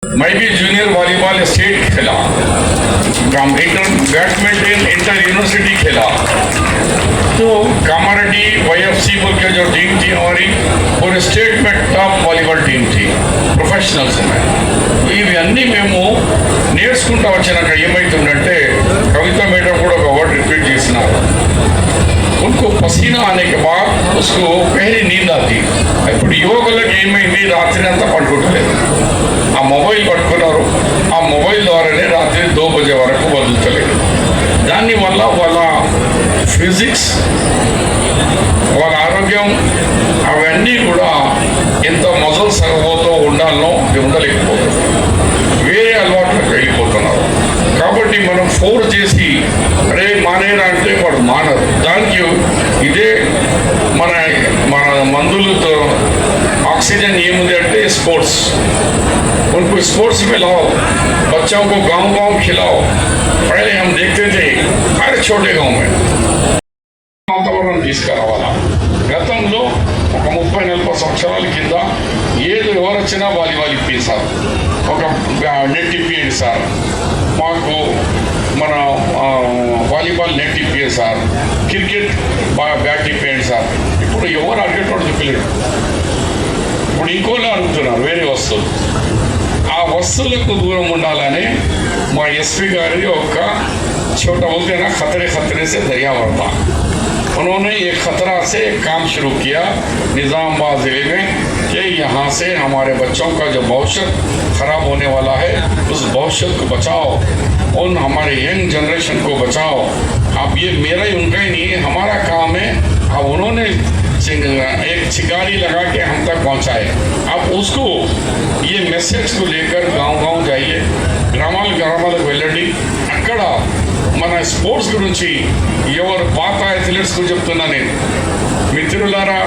मैं भी junior volleyball state खेला, बैडमिंटन इंटर यूनिवर्सिटी खेला। तो कामारेड्डी YFC बोल के जो टीम थी हमारी पूरे स्टेट में टॉप वालीबाल टीम थी, ప్రొఫెషనల్స్ ఉన్నాయి. ఇవన్నీ మేము నేర్చుకుంటూ వచ్చినాక ఏమవుతుందంటే కవిత మేడం కూడా ఒక వర్డ్ రిపీట్ చేసినారు, उनको पसीना आने के बाद उसको पहली नींद आती. ఇప్పుడు యువకులకు ఏమైంది, రాత్రి అంతా పడుకుంటలేదు, ఆ మొబైల్ పట్టుకున్నారు, ఆ మొబైల్ ద్వారానే రాత్రి 2 బజే వరకు వదులుతలేదు. దానివల్ల వాళ్ళ ఫిజిక్స్, వాళ్ళ ఆరోగ్యం అవన్నీ కూడా ఎంత మొదలు సగపోతూ ఉండాలనో ఉండలేకపోతుంది, వేరే అలవాట్లకు వెళ్ళిపోతున్నారు. కాబట్టి మనం ఫోర్స్ చేసి అరే మానేరా అంటే వాడు మానరు. దానికి ఇదే మన మన మందులతో ఆక్సిజన్ ఏముంది అంటే స్పోర్ట్స్. उनको स्पोर्ट्स में लाओ, बच्चों को गांव-गांव खिलाओ. पहले हम देखते थे हर छोटे गांव में వాతావరణం తీసుకురావాలా. గతంలో ఒక 30-40 సంవత్సరాల కింద ఏదో ఎవరు వచ్చినా వాలీబాల్ ఇప్పించారు, ఒక నెట్ ఇప్పియండి సార్, మాకు మన వాలీబాల్ నెట్ ఇప్పియండి సార్, క్రికెట్ బ్యాట్ ఇప్పియండి సార్. ఇప్పుడు ఎవరు అడిగేటోడు చెప్పలేడు. ఇప్పుడు ఇంకోలా అడుగుతున్నారు వేరే వస్తువులు. ఆ వస్తువులకు దూరం ఉండాలని మా ఎస్పీ గారి ఒక छोटा बोलते हैं ना, खतरे खतरे से दरिया बढ़ता. उन्होंने ये खतरा से काम शुरू किया निज़ामाबाद ज़िले में कि यहाँ से हमारे बच्चों का जो भविष्य खराब होने वाला है उस भविष्य को बचाओ, उन हमारे यंग जनरेशन को बचाओ. अब ये मेरा ही उनका ही नहीं है, हमारा काम है. अब उन्होंने एक चिंगारी लगा के हम तक पहुँचाए. अब उसको ये मैसेज को लेकर गांव-गांव जाइए, గ్రామాలకు వెళ్ళండి. అక్కడ మన స్పోర్ట్స్ గురించి ఎవరు పాత అథ్లెట్స్కు చెప్తున్నా నేను, మిత్రులారా